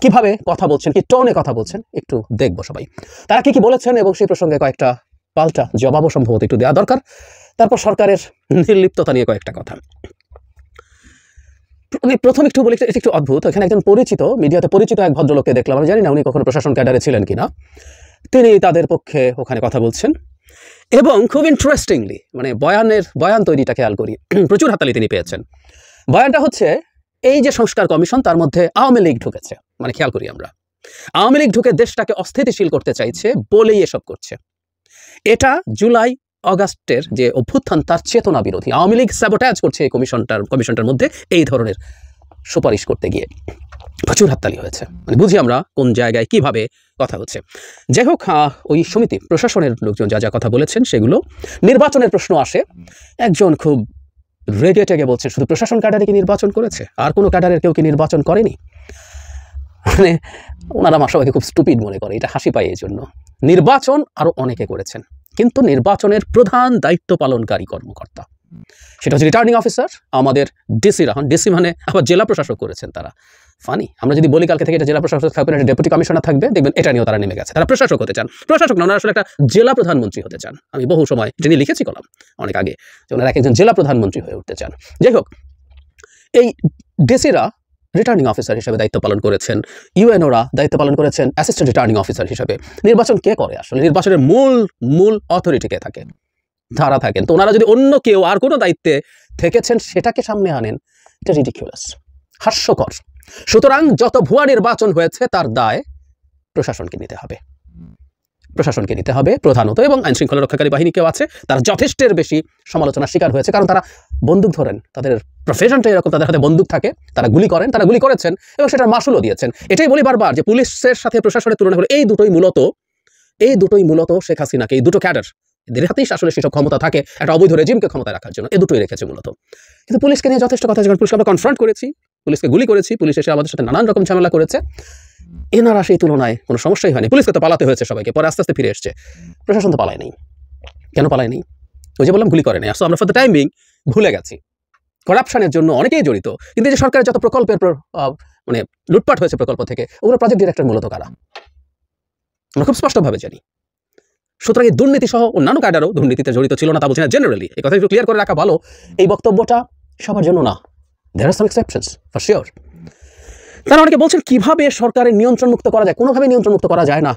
কিভাবে কথা বলছেন, কি টোনে কথা বলছেন একটু দেখবো সবাই। তারা কি বলেছেন এবং সেই প্রসঙ্গে কয়েকটা পাল্টা জবাবও সম্ভবত একটু দেওয়া দরকার। তারপর সরকারের নির্লিপ্ততা নিয়ে কয়েকটা কথা। প্রথম একটু বলি, এটা একটু অদ্ভুত। এখানে একজন পরিচিত, মিডিয়াতে পরিচিত এক ভদ্রলোককে দেখলাম, আমি জানি না উনি কখনো প্রশাসন ক্যাডারে ছিলেন কিনা। তিনি তাদের পক্ষে ওখানে কথা বলছেন এবং খুব ইন্টারেস্টিংলি মানে বয়ান তৈরিটা খেয়াল করি, প্রচুর হাততালি তিনি পেয়েছেন। বয়ানটা হচ্ছে এই যে সংস্কার কমিশন, তার মধ্যে আওয়ামী লীগ ঢুকেছে, মানে খেয়াল করি আমরা আওয়ামী লীগ ঢুকে দেশটাকে অস্থিতিশীল করতে চাইছে বলেই এসব করছে। এটা জুলাই অগাস্টের যে অভ্যুত্থান তার চেতনা বিরোধী। আওয়ামী লীগ স্যাবোটাজ করছে এই কমিশনটার মধ্যে এই ধরনের সুপারিশ করতে গিয়ে। প্রচুর হাততালি হয়েছে, মানে বুঝি আমরা কোন জায়গায় কিভাবে কথা হচ্ছে। যাই হোক, ওই সমিতি প্রশাসনের লোকজন যা যা কথা বলেছেন সেগুলো। নির্বাচনের প্রশ্ন আসে, একজন খুব রেগে টেগে বলছে শুধু প্রশাসন ক্যাডারে কি নির্বাচন করেছে, আর কোনো ক্যাডারের কেউ কি নির্বাচন করেনি? মানে ওনারা সবাইকে খুব স্টুপিড মনে করে, এটা হাসি পায়। এই জন্য নির্বাচন আরো অনেকে করেছেন, কিন্তু নির্বাচনের প্রধান দায়িত্ব পালনকারী কর্মকর্তা সেটা হচ্ছে রিটার্নিং অফিসার, আমাদের ডিসিরা হন। ডিসি মানে আবার জেলা প্রশাসক করেছেন তারা। ফানি, আমরা যদি বলি কালকে থেকে এটা জেলা প্রশাসক থাকবে, এটা ডেপুটি কমিশনার থাকবে, দেখবেন এটা নিয়েও তারা নেমে গেছে। তারা প্রশাসক হতে চান। প্রশাসক না, ওনারা আসলে একটা জেলা প্রধানমন্ত্রী হতে চান। আমি বহু সময় যিনি লিখেছি কলাম অনেক আগে, যে ওনারা একজন জেলা প্রধানমন্ত্রী হয়ে উঠতে চান। যাই হোক, এই ডিসিরা রিটার্নিং অফিসার হিসেবে দায়িত্ব পালন করেছেন, ইউএনওরা দায়িত্ব পালন করেছেন অ্যাসিস্ট্যান্ট রিটার্নিং অফিসার হিসেবে। নির্বাচন কে করে আসলে? নির্বাচনের মূল অথরিটি কে থাকেন? তারা থাকেন। তো ওনারা যদি অন্য কেউ আর কোনো দায়িত্বে থেকেছেন সেটাকে সামনে আনেন, এটা রিডিকুলাস, হাস্যকর। সুতরাং যত ভুয়া নির্বাচন হয়েছে তার দায় প্রশাসনকে নিতে হবে, প্রশাসনকে নিতে হবে প্রধানত। এবং আইন শৃঙ্খলা রক্ষাকারী বাহিনী কেউ আছে, তারা যথেষ্টের বেশি সমালোচনার শিকার হয়েছে, কারণ তারা বন্দুক ধরেন, তাদের প্রফেশনটা এরকম, তাদের হাতে বন্দুক থাকে, তারা গুলি করেন, তারা গুলি করেছেন এবং সেটার মাসুলও দিয়েছেন। এটাই বলি বারবার যে পুলিশের সাথে প্রশাসনের তুলনা করে এই দুটোই মূলত শেখ হাসিনাকে, এই দুটো ক্যাডার, এদের হাতেই আসলে সেসব ক্ষমতা থাকে একটা অবৈধ রেজিমকে ক্ষমতায় রাখার জন্য, এই দুটোই রেখেছে মূলত। কিন্তু পুলিশকে নিয়ে যথেষ্ট কথা, যখন পুলিশকে আমরা কনফ্রন্ট করেছি, পুলিশকে গুলি করেছি, পুলিশ এসে আমাদের সাথে নানান রকম ঝামেলা করেছে, এনারা সেই তুলনায় কোনো সমস্যাই হয়নি। পুলিশকে তো পালাতে হয়েছে সবাইকে, পরে আস্তে আস্তে ফিরে এসছে। প্রশাসন তো পালায় নেই। কেন পালায় নেই? ওই যে বললাম, গুলি করে নেই। আসলে আমরা ফর দ্য টাইম বিং ভুলে গেছি করাপশনের জন্য অনেকেই জড়িত। কিন্তু এই যে সরকারের যত প্রকল্পের মানে লুটপাট হয়েছে প্রকল্প থেকে, ওগুলো প্রজেক্ট ডিরেক্টর মূলত কারা আমরা খুব স্পষ্টভাবে জানি। সুতরাং এই দুর্নীতি সহ অন্যান্য ক্যাডারও দুর্নীতিতে জড়িত ছিল না তা বলছি না, জেনারেলি এই কথা একটু ক্লিয়ার করে রাখা ভালো। এই বক্তব্যটা সবার জন্য না, দেয়ার আর সাম এক্সেপশনস ফর শিওর। তারা অনেকে বলছেন কিভাবে সরকারের নিয়ন্ত্রণ মুক্ত করা যায়। কোনোভাবেই নিয়ন্ত্রণ মুক্ত করা যায় না,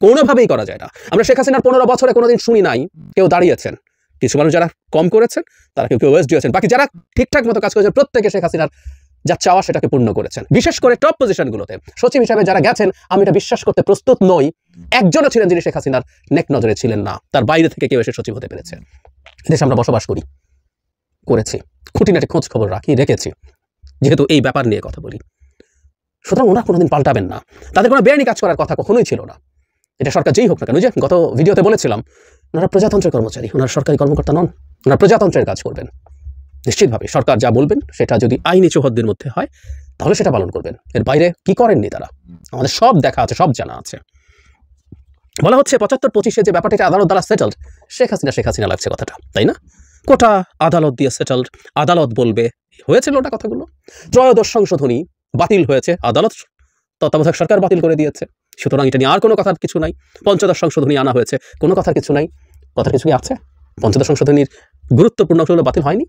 কোনোভাবেই করা যায় না। আমরা শেখ হাসিনার 15 বছরে কোনোদিন শুনি নাই কেউ দাঁড়িয়েছেন। কিছু মানুষ যারা কম করেছেন তারা কেউ ওয়েস্ট দিয়েছেন, বাকি যারা ঠিকঠাক মতো কাজ করেছেন প্রত্যেকে শেখ হাসিনার যা চাওয়া সেটাকে পূর্ণ করেছেন। বিশেষ করে টপ পজিশনগুলোতে সচিব হিসাবে যারা গেছেন, আমি এটা বিশ্বাস করতে প্রস্তুত নই একজনও ছিলেন যিনি শেখ হাসিনার নেক নজরে ছিলেন না। তার বাইরে থেকে কেউ এসে সচিব হতে পেরেছে। দেশে আমরা বসবাস করেছি, খুঁটিনাটি খোঁজ খবর রেখেছি, যেহেতু এই ব্যাপার নিয়ে কথা বলি। সুতরাং ওরা কোনোদিন পাল্টাবেন না, তাদের কোনো বেআইনি কাজ করার কথা কখনোই ছিল না। এটা সরকার যেই হোক না কেন, যে গত ভিডিওতে বলেছিলাম, ওনারা প্রজাতন্ত্রের কর্মচারী, ওনারা সরকারি কর্মকর্তা নন, ওনারা প্রজাতন্ত্রের কাজ করবেন। নিশ্চিতভাবে সরকার যা বলবেন সেটা যদি আইনি চৌহদ্দির মধ্যে হয় তাহলে সেটা পালন করবেন। এর বাইরে কি করেননি তারা, আমাদের সব দেখা আছে, সব জানা আছে। বলা হচ্ছে 75-25 যে ব্যাপারটা আদালত দ্বারা সেটেলড, শেখ হাসিনা লাগছে কথাটা, তাই না? কোটা আদালত দিয়ে সেটেলড, আদালত বলবে হয়েছিল ওটা কথাগুলো। ত্রয়োদশ সংশোধনী বাতিল হয়েছে, আদালত তত্ত্বাবধায়ক সরকার বাতিল করে দিয়েছে। সুতরাং এটা নিয়ে আর কোনো কথার কিছু নাই। পঞ্চদশ সংশোধনী আনা হয়েছে, কোনো কথার কিছু নাই। কথার কিছু কি আছে? পঞ্চদশ সংশোধনীর গুরুত্বপূর্ণ অংশগুলো বাতিল হয়নি।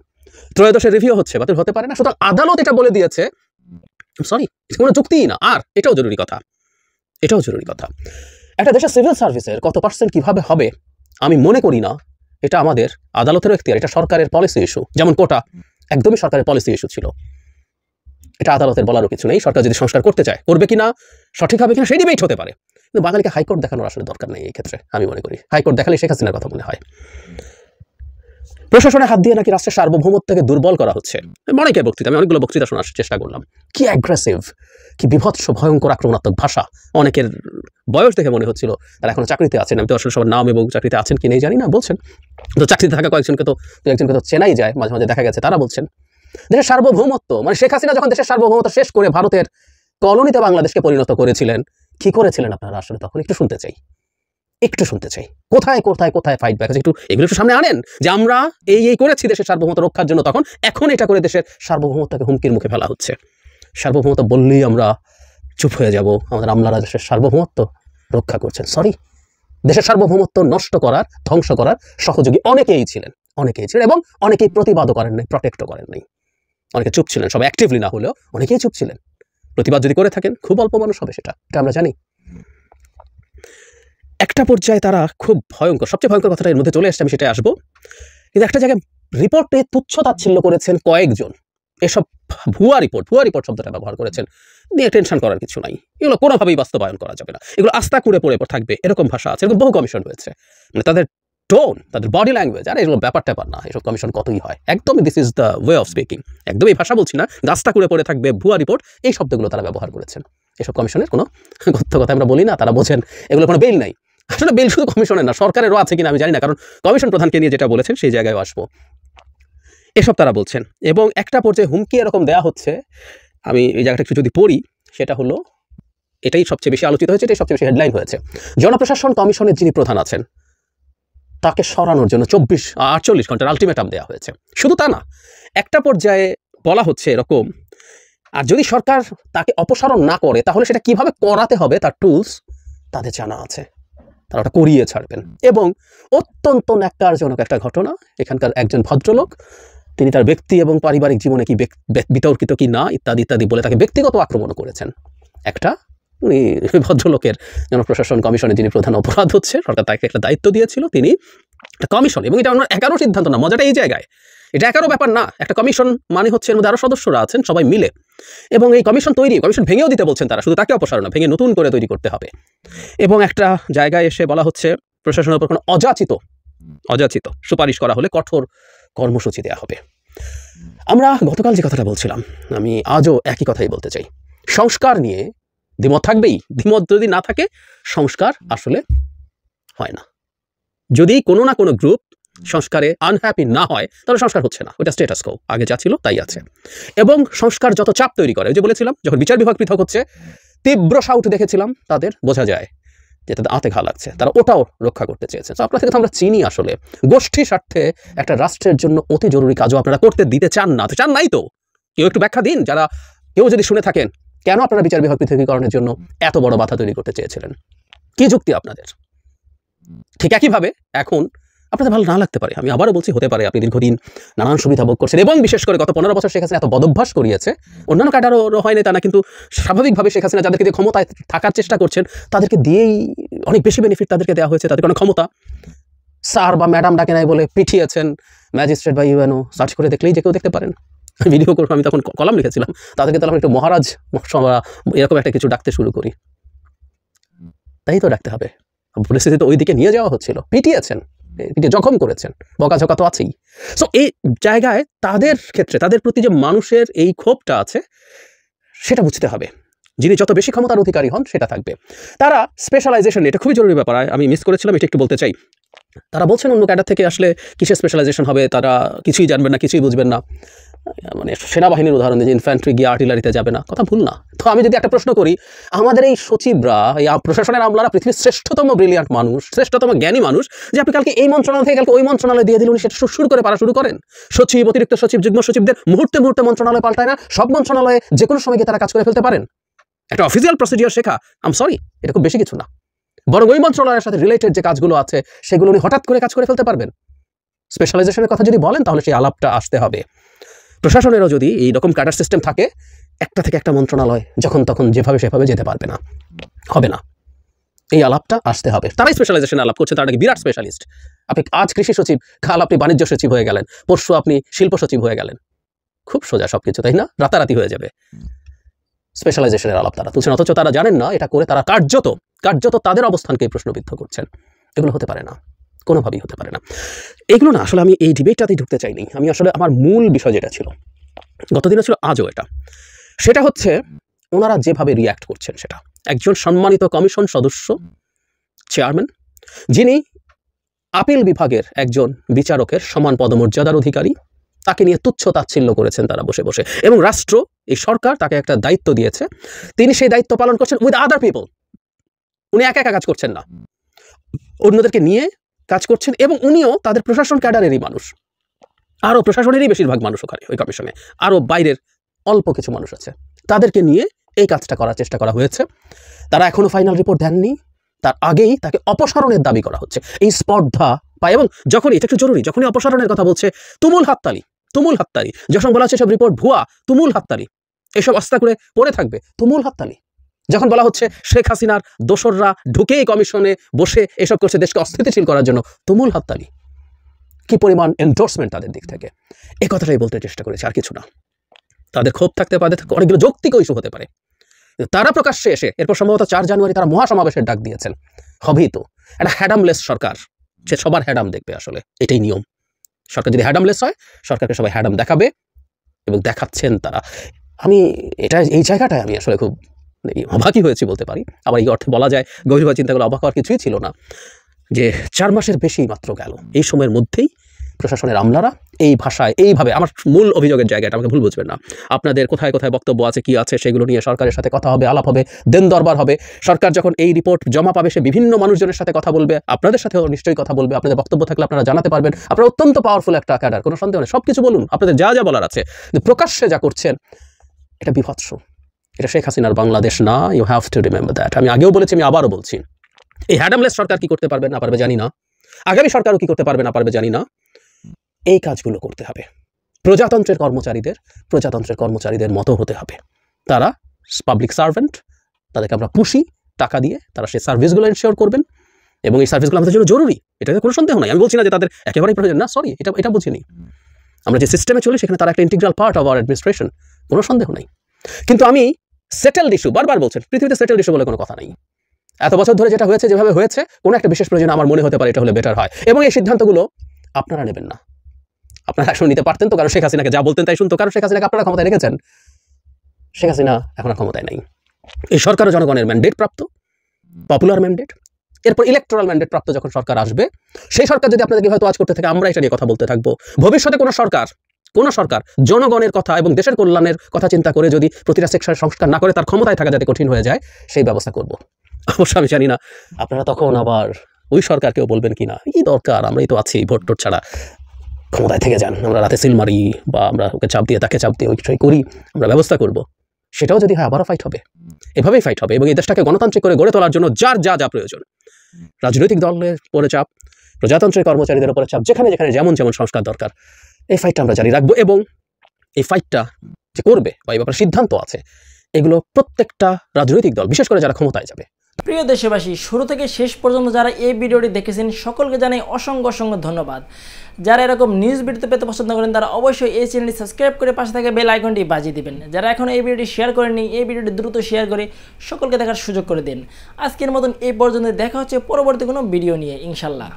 ত্রয়োদশের রিভিউ হচ্ছে, বাতিল হতে পারে না। সুতরাং আদালত এটা বলে দিয়েছে, সরি, কোনো যুক্তিই না। আর এটাও জরুরি কথা, একটা দেশের সিভিল সার্ভিসের কত পার্সেন্ট কিভাবে হবে আমি মনে করি না এটা আমাদের আদালতেরও এখতিয়ার, এটা সরকারের পলিসি ইস্যু। যেমন কোটা একদমই সরকারের পলিসি ইস্যু ছিল, এটা আদালতের বলারও কিছু নেই। সরকার যদি সংস্কার করতে চায়, করবে কিনা, সঠিক হবে কিনা, সেই ডিবেট হতে পারে। কিন্তু বাঙালিকে হাইকোর্ট দেখানোর আসলে দরকার নেই এই ক্ষেত্রে। আমি মনে করি হাইকোর্ট দেখালে শেখ হাসিনার কথা মনে হয়। প্রশাসনের হাত দিয়ে নাকি রাষ্ট্রের সার্বভৌমত্বকে দুর্বল করা হচ্ছে। অনেকের বক্তৃতা, আমি অনেকগুলো বক্তৃতা শোনার চেষ্টা করলাম। কি অ্যাগ্রেসিভ, কি বিভৎস, ভয়ঙ্কর, আক্রমণাত্মক ভাষা। অনেকের বয়স দেখে মনে হচ্ছিল তারা এখনো চাকরিতে আছেন। আমি তো আসলে সবার নাম এবং চাকরিতে আছেন কি নেই জানি না, বলছেন তো চাকরিতে থাকা একজনকে তো চেনাই যায়, মাঝে মাঝে দেখা গেছে। তারা বলছেন দেশের সার্বভৌমত্ব, মানে শেখ হাসিনা যখন দেশের সার্বভৌমত্ব শেষ করে ভারতের কলোনিতে বাংলাদেশকে পরিণত করেছিলেন, কি করেছিলেন আপনারা আসলে তখন একটু শুনতে চাই। কোথায় ফাইট ব্যাক আছে, একটু এগুলো একটু সামনে আনেন যে আমরা এই করেছি দেশের সার্বভৌমত্ব রক্ষার জন্য, তখন এখন এটা করে দেশের সার্বভৌমত্বকে হুমকির মুখে ফেলা হচ্ছে। সার্বভৌমত্ব বললেই আমরা চুপ হয়ে যাব, আমাদের আমলারা দেশের সার্বভৌমত্ব রক্ষা করছেন। সরি, দেশের সার্বভৌমত্ব নষ্ট করার, ধ্বংস করার সহযোগী অনেকেই ছিলেন এবং অনেকেই প্রতিবাদও করেন নাই, প্রটেক্টও করেন নাই। অনেকে চুপ ছিলেন, সব অ্যাক্টিভলি না হলেও অনেকেই চুপ ছিলেন। প্রতিবাদ যদি করে থাকেন খুব অল্প মানুষ হবে, সেটা আমরা জানি। একটা পর্যায়ে তারা খুব ভয়ঙ্কর, সবচেয়ে ভয়ঙ্কর কথাটা এর মধ্যে চলে এসছে, আমি সেটাই আসবো। কিন্তু একটা জায়গায় রিপোর্টে তুচ্ছ তাচ্ছিল্য করেছেন কয়েকজন, এসব ভুয়া রিপোর্ট শব্দটা ব্যবহার করেছেন, নিয়ে টেনশন করার কিছু নাই, এগুলো কোনোভাবেই বাস্তবায়ন করা যাবে না, এগুলো আস্থা করে পড়ে থাকবে, এরকম ভাষা আছে। এরকম বহু কমিশন হয়েছে, মানে তাদের টোন, তাদের বডি ল্যাঙ্গুয়েজ, আর এগুলো ব্যাপার ট্যাপার না, এসব কমিশন কতই হয়, একদমই this is the way of speaking, একদমই এই ভাষা বলছি না, আস্থা করে পড়ে থাকবে, ভুয়া রিপোর্ট, এই শব্দগুলো তারা ব্যবহার করেছেন। এসব কমিশনের কোনো কথা আমরা বলি না, তারা বোঝেন এগুলো কোনো বেল নাই। আসলে বেল শুধু কমিশনের না, সরকারেরও আছে কিনা আমি জানি না, কারণ কমিশন প্রধানকে নিয়ে যেটা বলেছেন সেই জায়গায় আসবো। এসব তারা বলছেন, এবং একটা পর্যায়ে হুমকি এরকম দেওয়া হচ্ছে, আমি এই জায়গাটা একটু যদি পড়ি, সেটা হলো, এটাই সবচেয়ে বেশি আলোচিত হয়েছে, এটাই সবচেয়ে বেশি হেডলাইন হয়েছে। জনপ্রশাসন কমিশনের যিনি প্রধান আছেন তাকে সরানোর জন্য 48 ঘন্টার আলটিমেটাম দেওয়া হয়েছে। শুধু তা না, একটা পর্যায়ে বলা হচ্ছে এরকম, আর যদি সরকার তাকে অপসারণ না করে তাহলে সেটা কিভাবে করাতে হবে তার টুলস তাদের জানা আছে, তারা ওটা করিয়ে ছাড়বেন। এবং অত্যন্ত ন্যাক্কারজনক একটা ঘটনা, এখানকার একজন ভদ্রলোক, তিনি তার ব্যক্তি এবং পারিবারিক জীবনে কি বিতর্কিত কি না ইত্যাদি ইত্যাদি বলে তাকে ব্যক্তিগত আক্রমণও করেছেন। উনি ভদ্রলোকের জনপ্রশাসন কমিশনে যিনি প্রধান অপরাধ হচ্ছে, সরকার তাকে একটা দায়িত্ব দিয়েছিল, তিনি একটা কমিশন, এবং এটা আমরা একারও সিদ্ধান্ত না, মজাটা এই জায়গায়, এটা একারও ব্যাপার না, একটা কমিশন মানে হচ্ছে এর মধ্যে আরও সদস্যরা আছেন সবাই মিলে, এবং এই কমিশন ভেঙেও দিতে বলছেন তারা, শুধু তাকে অপসারণ না, ভেঙে নতুন করে তৈরি করতে হবে। এবং একটা জায়গায় এসে বলা হচ্ছে প্রশাসনের উপর কোনো অযাচিত সুপারিশ করা হলে কঠোর কর্মসূচি দেওয়া হবে। আমরা গতকাল যে কথাটা বলছিলাম, আমি আজও একই কথাই বলতে চাই, সংস্কার নিয়ে দ্বিমত থাকবেই, দ্বিমত যদি না থাকে সংস্কার আসলে হয় না। যদি কোনো না কোনো গ্রুপ সংস্কারে আনহ্যাপি না হয় তাহলে সংস্কার হচ্ছে না, ওটা স্ট্যাটাস কো, আগে যা ছিল তাই আছে। এবং সংস্কার যত চাপ তৈরি করে, ওই যে বলেছিলাম যখন বিচার বিভাগ পৃথক হচ্ছে, তীব্র সাউট দেখেছিলাম তাদের, বোঝা যায় যে তাদের আতে ঘা লাগছে, তারা ওটাও রক্ষা করতে চেয়েছে। তো আপনার থেকে তো আমরা চিনি, আসলে গোষ্ঠী স্বার্থে একটা রাষ্ট্রের জন্য অতি জরুরি কাজও আপনারা করতে দিতে চান না, তো চান নাই তো কেউ একটু ব্যাখ্যা দিন, যারা কেউ যদি শুনে থাকেন, কেন আপনারা বিচার বিভাগ পৃথকীকরণের জন্য এত বড় বাধা তৈরি করতে চেয়েছিলেন, কি যুক্তি আপনাদের? ঠিক একইভাবে এখন আপনাদের ভালো না লাগতে পারে, আমি আবারও বলছি, হতে পারে আপনি দীর্ঘদিন নানান সুবিধা ভোগ করছেন, এবং বিশেষ করে গত 15 বছর শেখ হাসিনা এত বদভ্যাস করিয়েছে, অন্যান্য ক্যাডারও হয়নি তা না, কিন্তু স্বাভাবিকভাবে শেখ হাসিনা যাদেরকে দিয়ে ক্ষমতায় থাকার চেষ্টা করছেন তাদেরকে দিয়েই অনেক বেশি বেনিফিট তাদেরকে দেওয়া হয়েছে, তাদেরকে অনেক ক্ষমতা, স্যার বা ম্যাডাম ডাকে নাই বলে পিঠিয়েছেন ম্যাজিস্ট্রেট বা ইউএনও, সার্চ করে দেখলেই যে কেউ দেখতে পারেন, ভিডিও করে আমি তখন কলাম লিখেছিলাম, তাদেরকে তাহলে একটু মহারাজ এরকম একটা কিছু ডাকতে শুরু করি, তাই তো ডাকতে হবে। পরিস্থিতি তো ওই দিকে নিয়ে যাওয়া হচ্ছিল, পিটিয়েছেন, জখম করেছেন, বকাঝকা তো আছেই। সো এই জায়গায় তাদের ক্ষেত্রে, তাদের প্রতি যে মানুষের এই ক্ষোভটা আছে সেটা বুঝতে হবে, যিনি যত বেশি ক্ষমতার অধিকারী হন সেটা থাকবে। তারা স্পেশালাইজেশন, এটা খুবই জরুরি ব্যাপার, আমি মিস করেছিলাম, এটা একটু বলতে চাই। তারা বলছেন অন্য ক্যাডার থেকে আসলে কিসের স্পেশালাইজেশন হবে, তারা কিছুই জানবেন না, কিছুই বুঝবেন না, মানে সেনাবাহিনীর উদাহরণ দিয়ে ইনফ্যান্ট্রি গিয়ে আর্টিলারিতে যাবে না, কথা ভুল না। তো আমি যদি একটা প্রশ্ন করি, আমাদের এই সচিবরা, এই প্রশাসনের আমলারা পৃথিবীর শ্রেষ্ঠতম ব্রিলিয়ান্ট মানুষ, শ্রেষ্ঠতম জ্ঞানী মানুষ, যে আপনি কালকে এই মন্ত্রণালয় থেকে কালকে ওই মন্ত্রণালয় দিয়ে দিলেন, সেটা শুরু করে পারা শুরু করেন। সচিব, অতিরিক্ত সচিব, যুগ্ম সচিবদের মুহূর্তে মুহূর্তে মন্ত্রণালয় পাল্টায় না, সব মন্ত্রণালয়ে যে কোনো সময় গিয়ে তারা কাজ করে ফেলতে পারেন। একটা অফিসিয়াল প্রসিডিওর শেখা, সরি, এটা খুব বেশি কিছু না, বরং ওই মন্ত্রণালয়ের সাথে রিলেটেড যে কাজগুলো আছে সেগুলো উনি হঠাৎ করে কাজ করে ফেলতে পারবেন। স্পেশালাইজেশনের কথা যদি বলেন তাহলে সেই আলাপটা আসতে হবে। প্রশাসনেরও যদি এই রকম ক্যাডার সিস্টেম থাকে, একটা থেকে একটা মন্ত্রণালয় যখন তখন যেভাবে সেভাবে যেতে পারবে না, হবে না, এই আলাপটা আসতে হবে। তারাই স্পেশালাইজেশন আলাপ করছে, তারা বিরাট স্পেশালিস্ট। আপনি আজ কৃষি সচিব, কাল আপনি বাণিজ্য সচিব হয়ে গেলেন, পরশু আপনি শিল্প সচিব হয়ে গেলেন, খুব সোজা সবকিছু, তাই না? রাতারাতি হয়ে যাবে। স্পেশালাইজেশনের আলাপ তারা তুলছেন, অথচ তারা জানেন না এটা করে তারা কার্যত তাদের অবস্থানকে প্রশ্নবিদ্ধ করছেন। এগুলো হতে পারে না, কোনোভাবেই হতে পারে না। এগুলো না, আসলে আমি এই ডিবেটটাতেই ঢুকতে চাইনি। আমি আসলে আমার মূল বিষয় যেটা ছিল, গতদিনও ছিল, আজও এটা, সেটা হচ্ছে ওনারা যেভাবে রিয়্যাক্ট করছেন সেটা। একজন সম্মানিত কমিশন সদস্য, চেয়ারম্যান, যিনি আপিল বিভাগের একজন বিচারকের সমান পদমর্যাদার অধিকারী, তাকে নিয়ে তুচ্ছ তাচ্ছিল্য করেছেন তারা বসে বসে, এবং রাষ্ট্র, এই সরকার তাকে একটা দায়িত্ব দিয়েছে, তিনি সেই দায়িত্ব পালন করছেন উইথ আদার পিপল। উনি একা একা কাজ করছেন না, অন্যদেরকে নিয়ে কাজ করছেন, এবং উনিও তাদের প্রশাসন ক্যাডারেরই মানুষ, আরও প্রশাসনেরই বেশিরভাগ মানুষ ওখানে ওই কমিশনে, আরও বাইরের অল্প কিছু মানুষ আছে, তাদেরকে নিয়ে এই কাজটা করার চেষ্টা করা হয়েছে। তারা এখনো ফাইনাল রিপোর্ট দেননি, তার আগেই তাকে অপসারণের দাবি করা হচ্ছে। এই স্পর্ধা পায় এবং যখনই, এটা একটু জরুরি, যখনই অপসারণের কথা বলছে তুমুল হাততালি, তুমুল হাততালি। যখন বলা হচ্ছে সব রিপোর্ট ভুয়া, তুমুল হাততালি। এসব আস্থা করে পড়ে থাকবে, তুমুল হাততালি। যখন বলা হচ্ছে শেখ হাসিনার দোসররা ঢুকেই কমিশনে বসে এসব করছে দেশকে অস্থিতিশীল করার জন্য, তুমুল হাততালি। কি পরিমাণ এন্ডোর্সমেন্ট তাদের দিক থেকে, এই কথাটাই বলতে চেষ্টা করেছে, আর কিছু না। তাদের ক্ষোভ থাকতে পারে, অনেকগুলো যৌক্তিক ইস্যু হতে পারে। তারা প্রকাশ্যে এসে এরপর সম্ভবত 4 জানুয়ারি তারা মহাসমাবেশের ডাক দিয়েছেন। হবেই তো, একটা হ্যাডামলেস সরকার, সে সবার হ্যাডাম দেখবে, আসলে এটাই নিয়ম। সরকার যদি হ্যাডামলেস হয়, সরকারকে সবাই হ্যাডাম দেখাবে এবং দেখাচ্ছেন তারা। আমি এই জায়গাটায় আমি আসলে খুব অবাকই হয়েছি বলতে পারি। আবার এই অর্থে বলা যায় গভীরভাবে চিন্তা করে অবাক হওয়ার কিছুই ছিল না যে 4 মাসের বেশি মাত্র গেল, এই সময়ের মধ্যেই প্রশাসনের আমলারা এই ভাষায় এইভাবে, আমার মূল অভিযোগের জায়গাটা, আমাকে ভুল বুঝবেন না, আপনাদের কোথায় কোথায় বক্তব্য আছে, কি আছে, সেগুলো নিয়ে সরকারের সাথে কথা হবে, আলাপ হবে, দেন দরবার হবে। সরকার যখন এই রিপোর্ট জমা পাবে, সে বিভিন্ন মানুষজনের সাথে কথা বলবে, আপনাদের সাথেও নিশ্চয়ই কথা বলবে। আপনাদের বক্তব্য থাকলে আপনারা জানাতে পারবেন। আপনারা অত্যন্ত পাওয়ারফুল একটা ক্যাডার, কোনো সন্দেহ নেই, সব কিছু বলুন, আপনাদের যা যা বলার আছে। প্রকাশ্যে যা করছেন এটা বিভৎস। এটা শেখ হাসিনার বাংলাদেশ না, you have to remember that. আমি আগেও বলেছি, আমি আবারও বলছি, এই হ্যাডামলেস সরকার কি করতে পারবে না পারবে জানি না, আগামী সরকারও কি করতে পারবে না পারবে জানি না। এই কাজগুলো করতে হবে, প্রজাতন্ত্রের কর্মচারীদের মতো হতে হবে। তারা পাবলিক সার্ভেন্ট, তাদেরকে আমরা পুষি টাকা দিয়ে, তারা সেই সার্ভিসগুলো এনশিওর করবেন এবং এই সার্ভিসগুলো আমাদের জন্য জরুরি, এটাতে কোনো সন্দেহ নাই। আমি বলছি না যে তাদের একেবারেই প্রয়োজন না, সরি, এটা বুঝিনি। আমরা যে সিস্টেমে চলি সেখানে তারা একটা integral part of our administration, কোনো সন্দেহ নাই। কিন্তু আমি সেটেলড ইস্যু, বারবার বলছেন, পৃথিবীতে সেটেলড ইস্যু বলে কোনো কথা নাই। এত বছর ধরে যেটা হয়েছে, যেভাবে হয়েছে, কোনো একটা বিশেষ প্রয়োজনে আমার মনে হতে পারে এটা হলে বেটার হয়, এবং এই সিদ্ধান্তগুলো আপনারা নেবেন না। আপনারা এখন নিতে পারতেন তো, কারণ শেখ হাসিনাকে যা বলতেন তাই শুনতো, কারণ শেখ হাসিনাকে আপনারা ক্ষমতায় রেখেছেন। শেখ হাসিনা এখন আর ক্ষমতায় নাই। এই সরকারও জনগণের ম্যান্ডেট প্রাপ্ত, পপুলার ম্যান্ডেট, এরপর ইলেকট্রাল ম্যান্ডেট প্রাপ্ত যখন সরকার আসবে, সেই সরকার যদি আপনাদেরকে হয়তো আজ করতে থাকে, আমরা এটা নিয়ে কথা বলতে থাকবো। ভবিষ্যতে কোনো সরকার জনগণের কথা এবং দেশের কল্যাণের কথা চিন্তা করে যদি প্রতিটা সেকশনের সংস্কার না করে তার ক্ষমতায় থাকা যাতে কঠিন হয়ে যায়, সেই ব্যবস্থা করব। অবশ্য আমি জানি না আপনারা তখন আবার ওই সরকারকেও বলবেন কিনা, এই দরকার, আমরাই তো আছি, ভোট টোট ছাড়া ক্ষমতায় থেকে যান, আমরা রাতে সিল মারি বা আমরা ওকে চাপ দিয়ে তাকে চাপ দিয়ে ওই বিষয় করি, আমরা ব্যবস্থা করব। সেটাও যদি হয়, আবারও ফাইট হবে, এভাবেই ফাইট হবে। এবং এই দেশটাকে গণতান্ত্রিক করে গড়ে তোলার জন্য যার যা যা প্রয়োজন, রাজনৈতিক দলের উপরে চাপ, প্রজাতন্ত্রের কর্মচারীদের উপরে চাপ, যেখানে যেখানে যেমন সংস্কার দরকার, এই ফাইটটা আমরা জারি রাখবো। এবং এই ফাইটটা যে করবে বা এই ব্যাপারে সিদ্ধান্ত আছে, এগুলো প্রত্যেকটা রাজনৈতিক দল, বিশেষ করে যারা ক্ষমতায় যাবে। প্রিয় দেশবাসী, শুরু থেকে শেষ পর্যন্ত যারা এই ভিডিওটি দেখেছেন সকলকে জানাই অসংখ্য ধন্যবাদ। যারা এরকম নিউজ ভিডিও পেতে পছন্দ করেন তারা অবশ্যই এই চ্যানেলটি সাবস্ক্রাইব করে পাশে থাকা বেল আইকনটি বাজিয়ে দিবেন। যারা এখন এই ভিডিওটি শেয়ার করেননি, এই ভিডিওটি দ্রুত শেয়ার করে সকলকে দেখার সুযোগ করে দিন। আজকের মতন এই পর্যন্ত, দেখা হচ্ছে পরবর্তী কোনো ভিডিও নিয়ে, ইনশাল্লাহ।